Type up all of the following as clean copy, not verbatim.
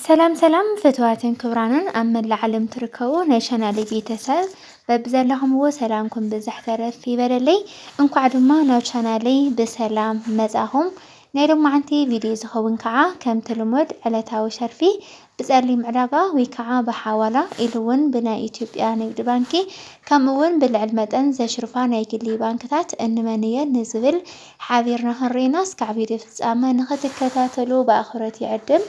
ሰላም ፍትዋትን ክብራንን ኣመን ለዓለም ትርከቡ ናይ ቻናሌ ቤተሰብ በብዘለኹምዎ ሰላምኩም ብዛሕ ተረፍ ይበለለይ እንኳዕ ድማ ናብ ቻናሌይ ብሰላም መጻኹም ናይ ሎማዓንቲ ቪድዮ ዝኸውን ከዓ ከምቲ ልሙድ ዕለታዊ ሸርፊ ብጸሊም ዕዳጋ ወይ ከዓ ብሓዋላ ኢሉውን ብናይ ኢትዮጵያ ንግዲ ባንኪ ከምኡውን ብልዕል መጠን ዘሽርፋ ናይ ግሊ ባንክታት እንመንየን ንዝብል ሓቢርና ክንርኢና እስካዕ ቪድዮ ፍጻመ ንኽትከታተሉ በኣኽብሮት ይዕድም።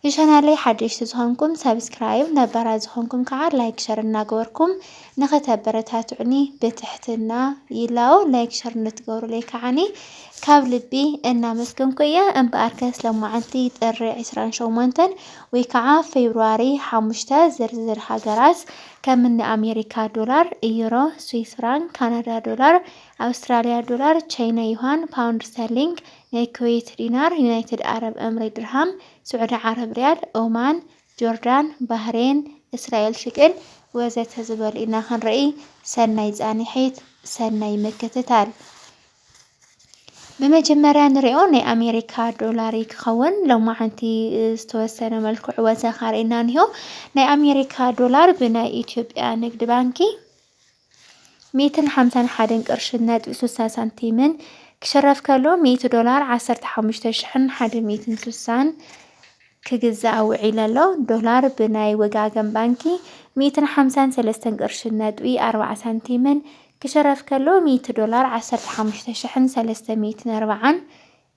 የቻናሌ ሓድሽቲ ዝኾንኩም ሰብስክራይብ ነባራት ዝኾንኩም ከዓ ላይክ ሸር እናገበርኩም ንኽተበረታትዑኒ ብትሕትና ይላው ላይክ ሸር እንትገብሩለይ ከዓኒ ካብ ልቢ እናመስገንኩ እየ። እምበኣርከስ ሎማዓንቲ ጥሪ 28 ወይ ከዓ ፌብሩዋሪ 5 ዝርዝር ሃገራት ከምኒ ኣሜሪካ ዶላር፣ ዩሮ፣ ስዊስ ፍራንክ፣ ካናዳ ዶላር፣ ኣውስትራልያ ዶላር፣ ቻይና ዩዋን፣ ፓውንድ ስተርሊንግ፣ ናይ ኩዌት ዲናር፣ ዩናይትድ አረብ ኤምሬት ድርሃም፣ ስዑድ ዓረብ ሪያል፣ ኦማን፣ ጆርዳን፣ ባህሬን፣ እስራኤል ሽቅል ወዘተ ዝበሉ ኢና ክንርኢ። ሰናይ ጻኒሒት ሰናይ ምክትታል። በመጀመሪያ ንሪኦ ናይ ኣሜሪካ ዶላር ክኸውን ሎማዓንቲ ዝተወሰነ መልክዕ ወሰኻ ርኢና እንሆ። ናይ ኣሜሪካ ዶላር ብናይ ኢትዮጵያ ንግዲ ባንኪ 151 ቅርሽን ነጥቢ 60 ሳንቲምን ክሽረፍ ከሎ 100 ዶላር 15,160 ክግዛእ ውዒሉ ኣሎ። ዶላር ብናይ ወጋገን ባንኪ 153 ቅርሽን ነጥቢ 40 ሳንቲምን ክሽረፍ ከሎ 100 ዶላር 15,340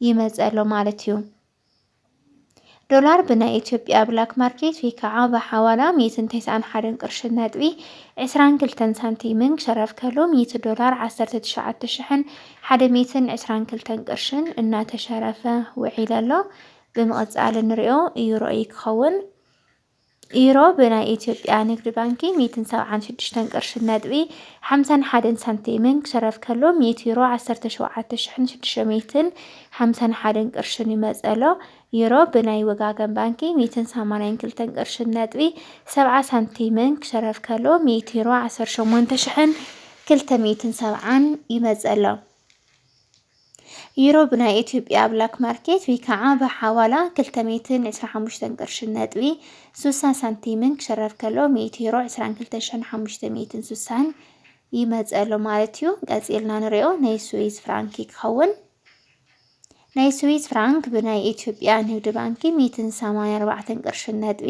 ይመጽእ ኣሎ ማለት እዩ። ዶላር ብናይ ኢትዮጵያ ብላክ ማርኬት ወይ ከዓ ብሓዋላ 191 ቅርሽን ነጥቢ 22 ሳንቲምን ክሽረፍ ከሎ 100 ዶላር 19,122 ቅርሽን እናተሸረፈ ውዒሉ ኣሎ። ብምቕጻል ንሪኦ ዩሮ ክኸውን ዩሮ ብናይ ኢትዮጵያ ንግዲ ባንኪ 176 ቅርሽን ነጥቢ 51 ሳንቲምን ክሽረፍ ከሎ 100 ዩሮ 17,651 ቅርሽን ይመጽእ ኣሎ። ዩሮ ብናይ ወጋገን ባንኪ 182 ቅርሽን ነጥቢ 70 ሳንቲምን ክሽረፍ ከሎ 100 ዩሮ 18,270 ይመጽእ ኣሎ። ዩሮ ብናይ ኢትዮጵያ ብላክ ማርኬት ወይ ከዓ ብሓዋላ 225 ቅርሽን ነጥቢ 60 ሳንቲምን ክሽረፍ ከሎ 100 ዩሮ 22,560 ይመጽእ ኣሎ ማለት እዩ። ቀጺልና ንሪኦ ናይ ስዊስ ፍራንክ ክኸውን ናይ ስዊስ ፍራንክ ብናይ ኢትዮጵያ ንግዲ ባንኪ 184 ቅርሽን ነጥቢ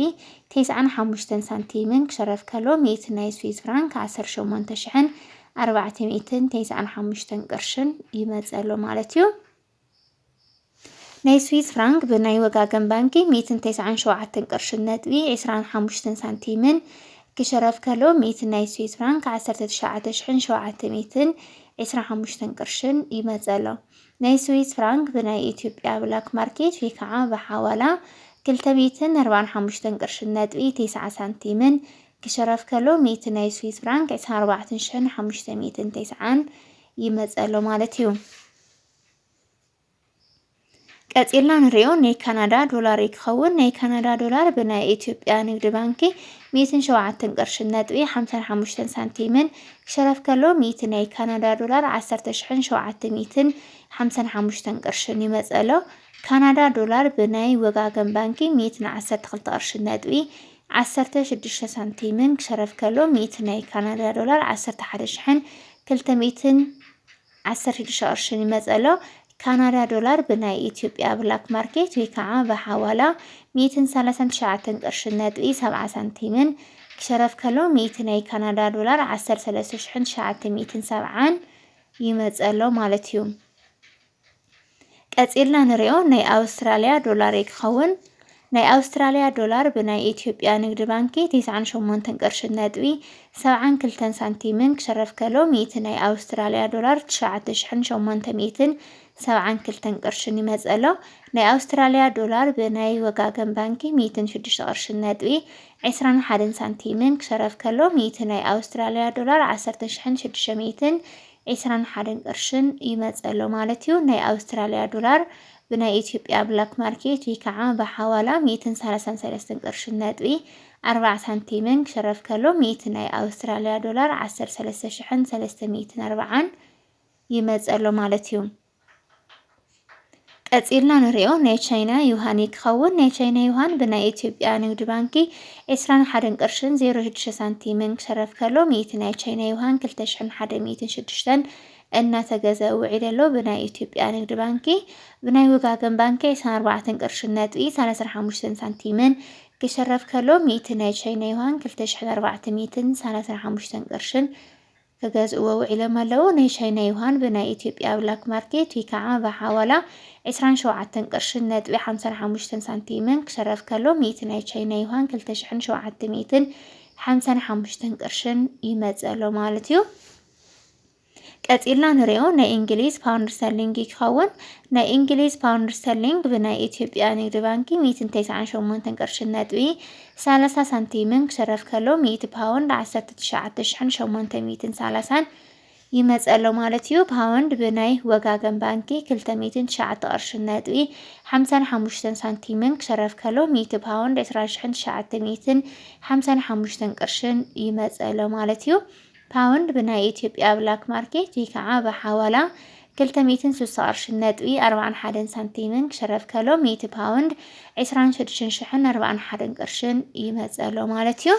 95 ሳንቲምን ክሽረፍ ከሎ 100 ናይ ስዊስ ፍራንክ 18,495 ቅርሽን ይመጽእ ኣሎ ማለት እዩ። ናይ ስዊስ ፍራንክ ብናይ ወጋገን ባንኪ 197 ቅርሽን ነጥቢ 25 ሳንቲምን ክሽረፍ ከሎ 100 ናይ ስዊስ ፍራንክ 19,725 ቅርሽን ይመጽእ ኣሎ። ናይ ስዊስ ፍራንክ ብናይ ኢትዮጵያ ብላክ ማርኬት ወይ ከዓ ብሓዋላ 245 ቅርሽን ነጥቢ 90 ሳንቲምን ክሽረፍ ከሎ 100 ናይ ስዊስ ፍራንክ 24,590 ይመጽእ ኣሎ ማለት እዩ። ቀጺልና ንሪኦ ናይ ካናዳ ዶላር ክኸውን ናይ ካናዳ ዶላር ብናይ ኢትዮጵያ ንግዲ ባንኪ 107 ቅርሽን ነጥቢ 55 ሳንቲምን ክሽረፍ ከሎ 100 ናይ ካናዳ ዶላር 10,755 ቅርሽን ይመጽእ ኣሎ። ካናዳ ዶላር ብናይ ወጋገን ባንኪ 112 ቅርሽን ነጥቢ 16 ሳንቲምን ክሽረፍ ከሎ 100 ናይ ካናዳ ዶላር 11,216 ቅርሽን ይመጽእ ኣሎ። ካናዳ ዶላር ብናይ ኢትዮጵያ ብላክ ማርኬት ወይ ከዓ ብሓዋላ 139 ቅርሽን ነጥቢ 70 ሳንቲምን ክሽረፍ ከሎ 100 ናይ ካናዳ ዶላር 13,970 ይመጽእ ኣሎ ማለት እዩ። ቀጺልና ንሪኦ ናይ ኣውስትራልያ ዶላር ክኸውን ናይ ኣውስትራልያ ዶላር ብናይ ኢትዮጵያ ንግዲ ባንኪ 98 ቅርሽን ነጥቢ 72 ሳንቲምን ክሽረፍ ከሎ 100 ናይ ኣውስትራልያ ዶላር 9,872 ቅርሽን ይመጽእ ኣሎ። ናይ ኣውስትራልያ ዶላር ብናይ ወጋገን ባንኪ 106 ቅርሽን ነጥቢ 21 ሳንቲምን ክሽረፍ ከሎ 100 ናይ ኣውስትራልያ ዶላር 10,621 ቅርሽን ይመጽእ ኣሎ ማለት እዩ። ናይ ኣውስትራልያ ዶላር ብናይ ኢትዮጵያ ብላክ ማርኬት ወይ ከዓ ብሓዋላ 133 ቅርሽን ነጥቢ 40 ሳንቲምን ክሽረፍ ከሎ 100 ናይ ኣውስትራልያ ዶላር 13,340 ይመጽእ ኣሎ ማለት እዩ። ቀፂልና ንሪኦ ናይ ቻይና ዩሃን ክኸውን ናይ ቻይና ዩሃን ብናይ ኢትዮጵያ ንግዲ ባንኪ 21 ቅርሽን 06 ሳንቲምን ክሸረፍ ከሎ ሚእቲ ናይ ቻይና ዩሃን 2106 እናተገዘአ ውዒል ኣሎ ብናይ ኢትዮጵያ ንግዲ ባንኪ ብናይ ወጋገን ባንኪ 24 ቅርሽን ነጥቢ 35 ሳንቲምን ክሸረፍ ከሎ ሚእቲ ናይ ቻይና ዩሃን 2435 ቅርሽን ከገዝእዎ ውዒሎም ኣለዉ ናይ ቻይና ዩሃን ብናይ ኢትዮጵያ ብላክ ማርኬት ወይ ከዓ ብሓዋላ 27 ቅርሽን ነጥቢ 55 ሳንቲምን ክሸረፍ ከሎ ሚእቲ ናይ ቻይና ዩሃን 2755 ቅርሽን ይመጽእ ኣሎ ማለት እዩ። ቀፂልና ንሪኦ ናይ እንግሊዝ ፓውንድ ስተርሊንግ ይኸውን ናይ እንግሊዝ ፓውንድ ስተርሊንግ ብናይ ኢትዮጵያ ንግዲ ባንኪ 198 ቅርሽን ነጥቢ 30 ሳንቲምን ክሸረፍ ከሎ ሚእቲ ፓውንድ 19830 ይመጽእ ኣሎ ማለት እዩ። ፓውንድ ብናይ ወጋገን ባንኪ 209 ቅርሽን ነጥቢ 55 ሳንቲምን ክሸረፍ ከሎ ሚእቲ ፓውንድ 20955 ቅርሽን ይመጽእ ኣሎ ማለት እዩ። ፓውንድ ብናይ ኢትዮጵያ ብላክ ማርኬት ወይ ከዓ ብሓዋላ 260 ቅርሽን ነጥቢ 41 ሳንቲምን ክሸረፍ ከሎ ሚእቲ ፓውንድ 26041 ቅርሽን ይመጽእ ኣሎ ማለት እዩ።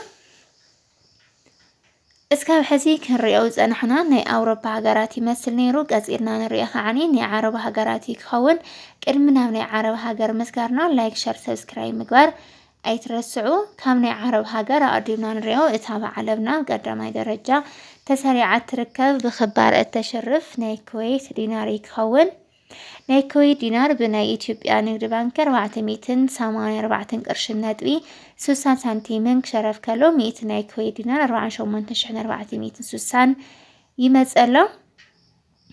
እስካብ ሕዚ ክንሪኦ ፀናሕና ናይ ኣውሮፓ ሃገራት ይመስል ነይሩ። ቀፂልና ንሪኦ ከዓኒ ናይ ዓረብ ሃገራት ክኸውን ቅድሚ ናብ ናይ ዓረብ ሃገር ምስጋርና ላይክ ሸር ሰብስክራይብ ምግባር ኣይትረስዑ። ካብ ናይ ዓረብ ሃገር ኣቀዲምና ንሪኦ እታ ብዓለምና ቀዳማይ ደረጃ ተሰሪዓ ትርከብ ብኽባር እተሸርፍ ናይ ኩዌት ዲናር ክኸውን ናይ ኩዌት ዲናር ብናይ ኢትዮጵያ ንግዲ ባንኪ 484 ቅርሽን ነጥቢ 60 ሳንቲምን ክሸረፍ ከሎ ሚእቲ ናይ ኩዌት ዲናር 48460 ይመጽእ ኣሎ።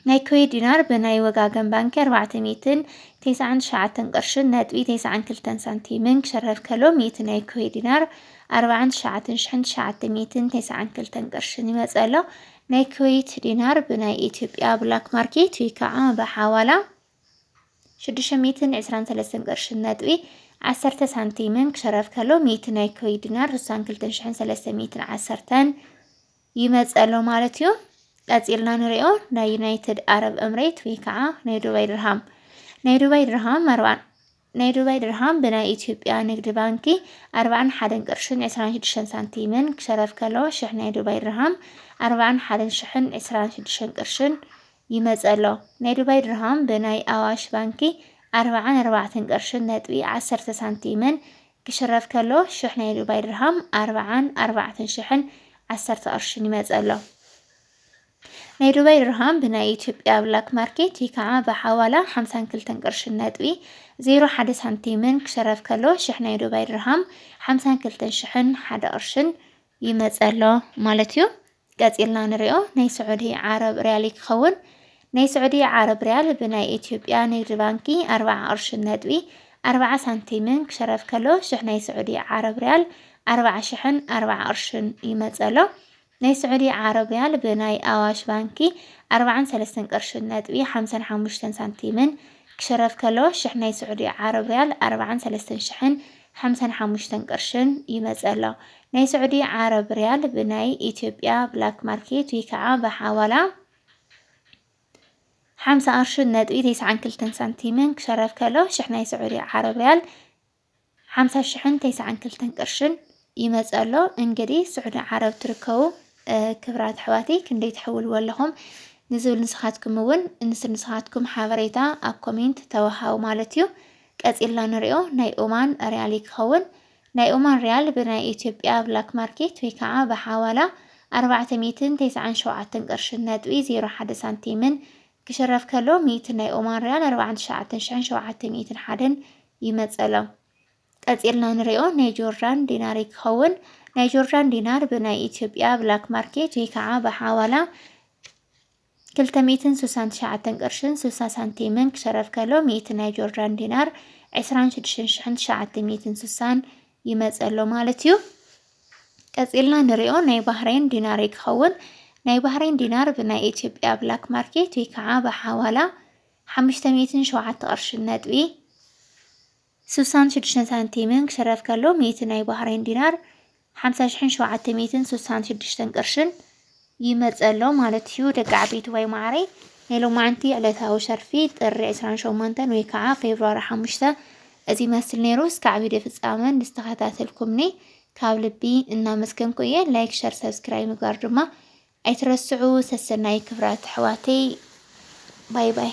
ናይ ኩዌት ዲናር ብናይ ወጋገን ባንኪ 499 ቅርሽን ነጥቢ 92 ሳንቲምን ክሸረፍ ከሎ ሚእቲ ናይ ኩዌት ዲናር 49992 ቅርሽን ይመጽእ ኣሎ። ናይ ኩዌት ዲናር ብናይ ኢትዮጵያ ብላክ ማርኬት ወይ ከዓ ብሓዋላ 623 ቅርሽን ነጥቢ 10 ሳንቲምን ክሸረፍ ከሎ ሚእቲ ናይ ኩዌት ዲናር 62310 ይመጽእ ኣሎ ማለት እዩ። ቀፂልና ንሪኦ ናይ ዩናይትድ አረብ ኤምሬት ወይ ከዓ ናይ ዱባይ ድርሃም ናይ ዱባይ ድርሃም ብናይ ኢትዮጵያ ንግዲ ባንኪ 41 ቅርሽን 26 ሳንቲምን ክሸረፍ ከሎ ሽሕ ናይ ዱባይ ድርሃም 41,026 ቅርሽን ይመጽእ ኣሎ። ናይ ዱባይ ድርሃም ብናይ ኣዋሽ ባንኪ 44 ቅርሽን ነጥቢ 10 ሳንቲምን ክሽረፍ ከሎ ሽሕ ናይ ዱባይ ድርሃም 44,010 ቅርሽን ይመጽእ ኣሎ። ናይ ዱባይ ድርሃም ብናይ ኢትዮጵያ ብላክ ማርኬት ወይ ከዓ ብሓዋላ 52 ቅርሽን ነጥቢ 01 ሳንቲምን ክሸረፍ ከሎ ሽሕ ናይ ዱባይ ድርሃም 52,001 ቅርሽን ይመጽእ ኣሎ ማለት እዩ። ቀፂልና ንሪኦ ናይ ስዑዲ ዓረብ ሪያል ክኸውን ናይ ስዑዲ ዓረብ ሪያል ብናይ ኢትዮጵያ ንግዲ ባንኪ 40 ቅርሽን ነጥቢ 40 ሳንቲምን ክሸረፍ ከሎ ሽሕ ናይ ስዑዲ ዓረብ ሪያል 40,040 ቅርሽን ይመጽእ ኣሎ። ናይ ስዑዲ ዓረብ ሪያል ብናይ ኣዋሽ ባንኪ 43 ቅርሽን ነጥቢ 55 ሳንቲምን ክሸረፍ ከሎ ሽሕ ናይ ስዑዲ ዓረብ ሪያል 43,055 ቅርሽን ይመጽእ ኣሎ። ናይ ስዑዲ ዓረብ ሪያል ብናይ ኢትዮጵያ ብላክ ማርኬት ወይ ከዓ ብሓዋላ 50 ቅርሽን ነጥቢ 92 ሳንቲምን ክሸረፍ ከሎ ሽሕ ናይ ስዑዲ ዓረብ ሪያል 50,092 ቅርሽን ይመጽእ ኣሎ። እንግዲህ ስዑዲ ዓረብ ትርከቡ ክብራት ኣሕዋተይ ክንደይ ትሕውልዎ ኣለኹም ንዝብል ንስኻትኩም እውን ንስኻትኩም ሓበሬታ ኣብ ኮሜንት ተወሃቡ ማለት እዩ። ቀፂልና ንሪኦ ናይ ኦማን ሪያል ክኸውን ናይ ኦማን ሪያል ብናይ ኢትዮጵያ ብላክ ማርኬት ወይ ከዓ ብሓዋላ 497 ቅርሽን ነጥቢ 01 ሳንቲምን ክሽረፍ ከሎ ሚእቲ ናይ ኦማን ሪያል 49,701 ይመጽእ ኣሎ። ቀፂልና ንሪኦ ናይ ጆርዳን ዲናር ክኸውን ናይ ጆርዳን ዲናር ብናይ ኢትዮጵያ ብላክ ማርኬት ወይ ከዓ ብሓዋላ 269 ቅርሽን 60 ሳንቲምን ክሸረፍ ከሎ ሚእቲ ናይ ጆርዳን ዲናር 26,960 ይመጽእ ኣሎ ማለት እዩ። ቀፂልና ንሪኦ ናይ ባህሬን ዲናር ክኸውን ናይ ባህሬን ዲናር ብናይ ኢትዮጵያ ብላክ ማርኬት ወይ ከዓ ብሓዋላ 507 ቅርሽን ነጥቢ 66 ሳንቲምን ክሸረፍ ከሎ ሚእቲ ናይ ባህሬን ዲናር 50,766 ቅርሽን ይመጽእ ኣሎ ማለት እዩ። ደቂ ዓበይቲ ወይ ማዕረይ ናይ ሎማዓንቲ ዕለታዊ ሸርፊ ጥሪ 28 ወይ ከዓ ፌብሩዋሪ 5 እዚ መስል ነይሩ። እስካዕ ቪድዮ ፍጻመ ንዝተኸታተልኩምኒ ካብ ልቢ እናመስገንኩ እየ። ላይክ ሸር ሰብስክራይብ ምግባር ድማ ኣይትረስዑ። ሰሰናይ ክብራት ኣሕዋተይ ባይ ባይ።